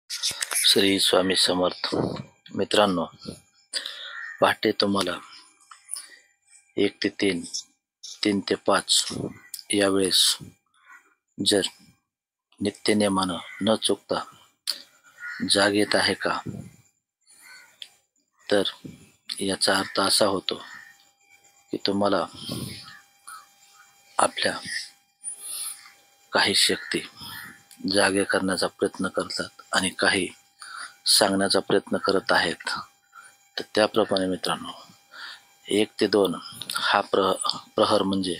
श्री स्वामी समर्थ. मित्रांनो, पहाटे तुम्हाला 1 ते 3, 3 ते 5 यावेळेस जर नित्यनेमानं न चुकता जाग येत आहे का, तर याचा अर्थ असा होतो की तुम्हाला आपल्या काही शक्ती जागे करण्याचा प्रयत्न करतात आणि काही सांगण्याचा प्रयत्न करत आहेत. तर त्याप्रमाणे मित्रांनो, 1 ते 2 हा प्रहर म्हणजे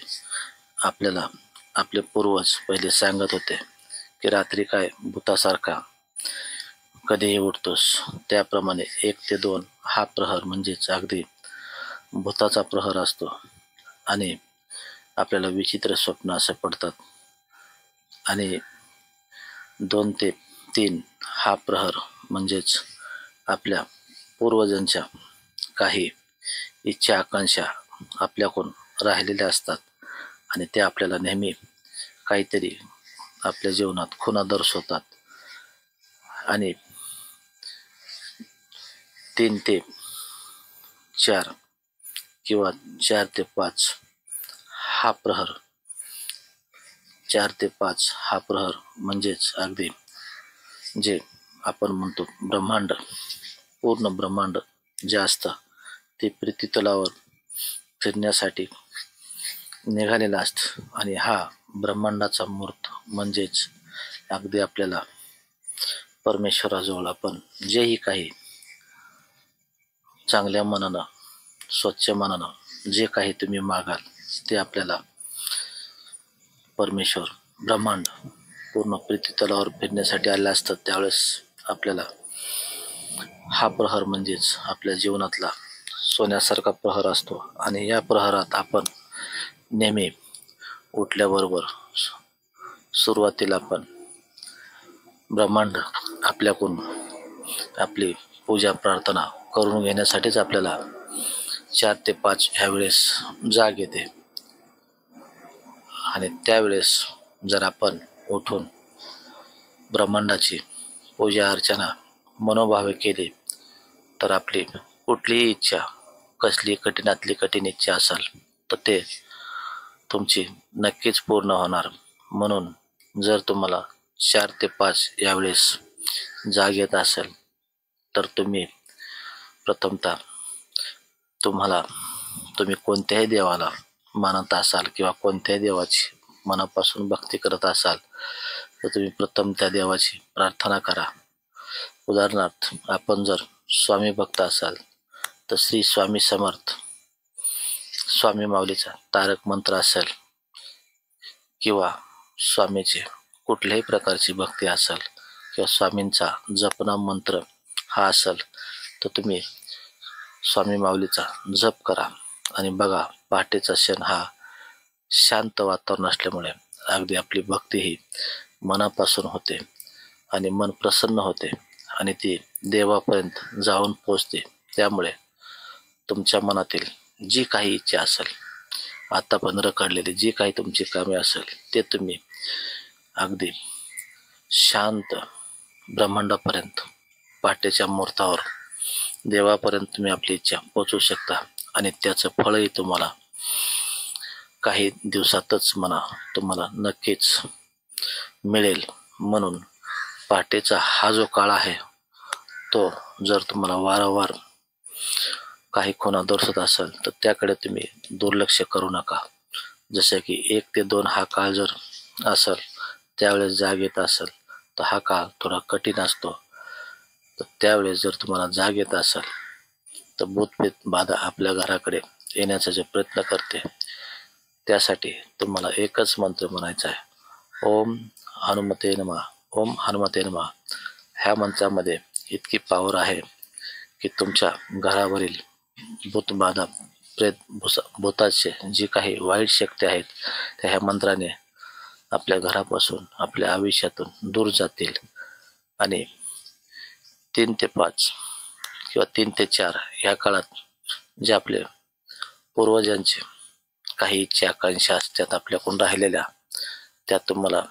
आपल्याला आपले पूर्वज पहिले सांगत होते की रात्री काय भूतासारखा कधीही उठतोस. त्याप्रमाणे 1 ते 2 हा प्रहर म्हणजेच अगदी भूताचा प्रहर असतो आणि आपल्याला विचित्र स्वप्न असे पडतात. आणि 2 ते 3 हा प्रहर म्हणजेच आपल्या पूर्वजांच्या काही इच्छा आकांक्षा आपल्याकडून राहिलेल्या असतात आणि ते आपल्याला नेहमी काहीतरी आपल्या जीवनात खुणा दर्शवतात. आणि 3 ते 4 किंवा 4 ते 5 हा प्रहर 4 ते 5 हा प्रहर म्हणजेच अगदी जे आपण म्हणतो ब्रह्मांड, पूर्ण ब्रह्मांड जे असतं ते पृथ्वीतलावर फिरण्यासाठी निघालेला असतं. आणि हा ब्रह्मांडाचा मूर्त म्हणजेच अगदी आपल्याला परमेश्वराजवळ आपण जेही काही चांगल्या मनानं, स्वच्छ मनानं जे काही तुम्ही मागाल ते आपल्याला परमेश्वर, ब्रह्मांड पूर्ण पृथ्वीतलावर फिरण्यासाठी आले असतात. त्यावेळेस आपल्याला हा प्रहर म्हणजेच आपल्या जीवनातला सोन्यासारखा प्रहर असतो. आणि या प्रहरात आपण नेहमी उठल्याबरोबर सुरुवातीला आपण ब्रह्मांड आपल्याकडून आपली पूजा प्रार्थना करून घेण्यासाठीच आपल्याला 4 ते 5 ह्या वेळेस जाग येते. आणि त्यावेळेस जर आपण उठून ब्रह्मांडाची पूजा अर्चना मनोभावे केली तर आपली कुठलीही इच्छा, कसली कठीणातली कठीण इच्छा असेल तर ते तुमची नक्कीच पूर्ण होणार. म्हणून जर तुम्हाला 4 ते 5 यावेळेस जाग येत असेल तर तुम्ही प्रथमतः तुम्ही कोणत्याही देवाला मानत असाल किंवा कोणत्याही देवाची मनापासून भक्ती करत असाल तर तुम्ही प्रथम त्या देवाची प्रार्थना करा. उदाहरणार्थ, आपण जर स्वामी भक्त असाल तर श्री स्वामी समर्थ, स्वामी माऊलीचा तारक मंत्र असेल किंवा स्वामीचे कुठल्याही प्रकारची भक्ती असेल किंवा स्वामींचा जपनाम मंत्र हा असेल तर तुम्ही स्वामी माऊलीचा जप करा. आणि बघा, पहाटेचा क्षण हा शांत वातावरण असल्यामुळे अगदी आपली भक्ती ही मनापासून होते आणि मन प्रसन्न होते आणि ती देवापर्यंत जाऊन पोचते. त्यामुळे तुमच्या मनातील जी काही इच्छा असेल, आतापर्यंत रखडलेली जी काही तुमची कामे असेल ते तुम्ही अगदी शांत ब्रह्मांडापर्यंत पहाटेच्या मुहूर्तावर देवापर्यंत तुम्ही आपली इच्छा पोचवू शकता. आणि त्याचं फळही तुम्हाला काही दिवसातच तुम्हाला नक्कीच मिळेल. म्हणून पहाटेचा हा जो काळ आहे तो जर तुम्हाला वारंवार काही खुणा दर्शत असेल तर त्याकडे तुम्ही दुर्लक्ष करू नका. जसं की 1 ते 2 हा काळ जर असेल त्यावेळेस जाग येत असेल तर हा काळ थोडा कठीण असतो. तर त्यावेळेस जर तुम्हाला जाग येत असेल तर भूतप्रेत बाधा आपल्या घराकडे येण्याचा जे प्रयत्न करते त्यासाठी तुम्हाला एकच मंत्र म्हणायचा आहे, ओम हनुमते नमः, ओम हनुमते नमः. ह्या मंत्रामध्ये इतकी पावर आहे की तुमच्या घरावरील भूतबाधा, भूताचे जी काही वाईट शक्ती आहेत त्या ह्या मंत्राने आपल्या घरापासून, आपल्या आयुष्यातून दूर जातील. आणि 3 ते 5 किंवा 3 ते 4 या काळात जे आपले पूर्वजांचे काही इच्छा आकांक्षा असतात आपल्याकडून राहिलेल्या, त्या तुम्हाला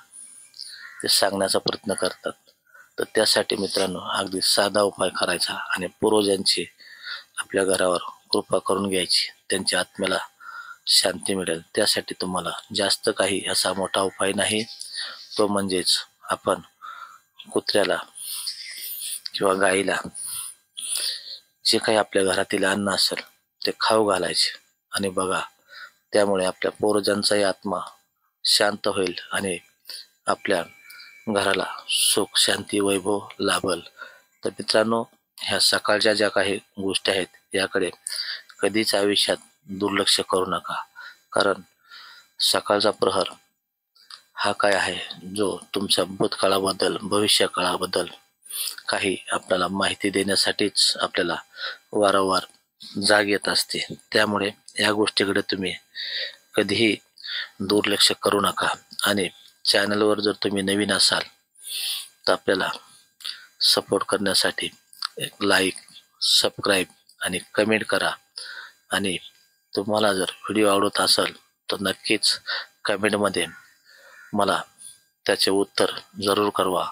ते सांगण्याचा प्रयत्न करतात. तर त्यासाठी मित्रांनो अगदी साधा उपाय करायचा आणि पूर्वजांची आपल्या घरावर कृपा करून घ्यायची, त्यांच्या आत्म्याला शांती मिळेल. त्यासाठी तुम्हाला जास्त काही असा मोठा उपाय नाही, तो म्हणजेच आपण कुत्र्याला किंवा गाईला जे काही आपल्या घरातील अन्न असेल ते खाऊ घालायचे आणि बघा, त्यामुळे आपल्या पूर्वजांचाही आत्मा शांत होईल आणि आपल्या घराला सुख शांती वैभव लाभल. तर मित्रांनो, ह्या सकाळच्या ज्या काही गोष्टी आहेत याकडे कधीच आयुष्यात दुर्लक्ष करू नका, कारण सकाळचा प्रहर हा काय आहे, जो तुमच्या भूतकाळाबद्दल भविष्य काळाबद्दल काही आपल्याला माहिती देण्यासाठीच आपल्याला वारंवार जाग येत असते. त्यामुळे या गोष्टीकडे तुम्ही कधीही दुर्लक्ष करू नका आणि चॅनलवर जर तुम्ही नवीन असाल तर आपल्याला सपोर्ट करण्यासाठी एक लाईक, सबस्क्राईब आणि कमेंट करा. आणि तुम्हाला जर व्हिडिओ आवडत असेल तर नक्कीच कमेंटमध्ये मला त्याचे उत्तर जरूर कळवा.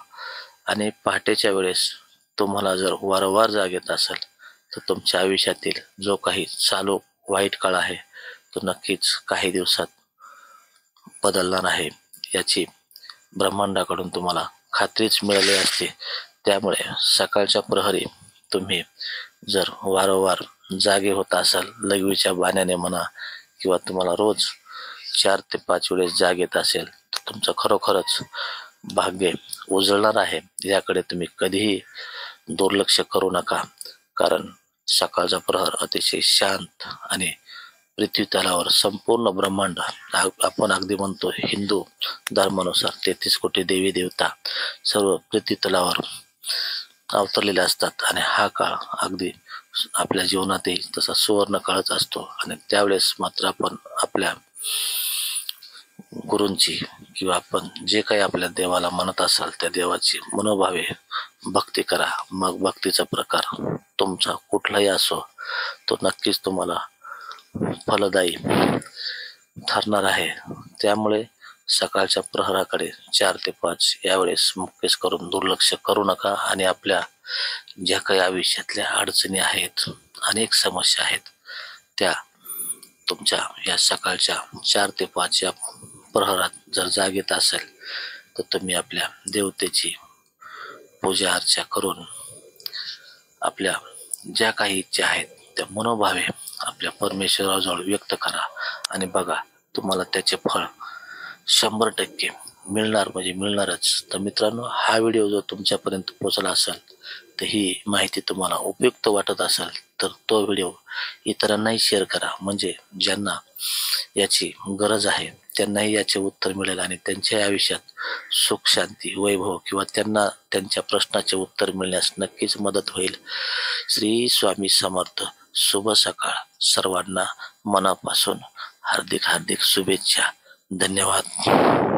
आणि पहाटेच्या वेळेस तुम्हाला जर वारंवार जाग येत असेल तर तुमच्या आयुष्यातील जो काही चालू वाईट काळ आहे तो नक्कीच काही दिवसात बदलणार आहे, याची ब्रह्मांडाकडून तुम्हाला खात्रीच मिळाली असते. त्यामुळे सकाळच्या प्रहरी तुम्ही जर वारंवार जागे होत असाल, लघवीच्या बहाण्याने म्हणा किंवा तुम्हाला रोज 4 ते 5 वेळेस जाग येत असेल तर तुमचं खरोखरच भाग्य उजळणार आहे. याकडे तुम्ही कधीही दुर्लक्ष करू नका, कारण सकाळचा प्रहर अतिशय शांत आणि पृथ्वी तलावर संपूर्ण ब्रह्मांड, आपण अगदी म्हणतो हिंदू धर्मानुसार 33 कोटी देवी देवता सर्व पृथ्वी तलावर अवतरलेले असतात आणि हा काळ अगदी आपल्या जीवनातही तसा सुवर्ण काळच असतो. आणि त्यावेळेस मात्र आपण आपल्या गुरूंची किंवा आपण जे काही आपल्या देवाला म्हणत असाल त्या देवाची मनोभावे भक्ती करा. मग भक्तीचा प्रकार तुमचा कुठलाही असो तो नक्कीच तुम्हाला फलदायी ठरणार आहे. त्यामुळे सकाळच्या प्रहराकडे 4 ते 5 यावेळेस मुक्केश करून दुर्लक्ष करू नका आणि आपल्या ज्या काही आयुष्यातल्या अडचणी आहेत, अनेक समस्या आहेत, त्या तुमच्या या सकाळच्या 4 ते 5 या प्रहरात जर जाग येत असेल तर तुम्ही आपल्या देवतेची पूजा अर्चा करून आपल्या ज्या काही इच्छा आहेत त्या मनोभावे आपल्या परमेश्वराजवळ व्यक्त करा आणि बघा, तुम्हाला त्याचे फळ 100% मिळणार म्हणजे मिळणारच. तर मित्रांनो, हा व्हिडिओ जो तुमच्यापर्यंत पोहोचला असेल तर ही माहिती तुम्हाला उपयुक्त वाटत असेल तर तो व्हिडिओ इतरांनाही शेअर करा, म्हणजे ज्यांना याची गरज आहे त्यांनाही याचे उत्तर मिळेल आणि त्यांच्या आयुष्यात सुख शांती वैभव किंवा त्यांना त्यांच्या प्रश्नाचे उत्तर मिळण्यास नक्कीच मदत होईल. श्री स्वामी समर्थ. शुभ सकाळ सर्वांना. मनापासून हार्दिक हार्दिक शुभेच्छा. धन्यवाद.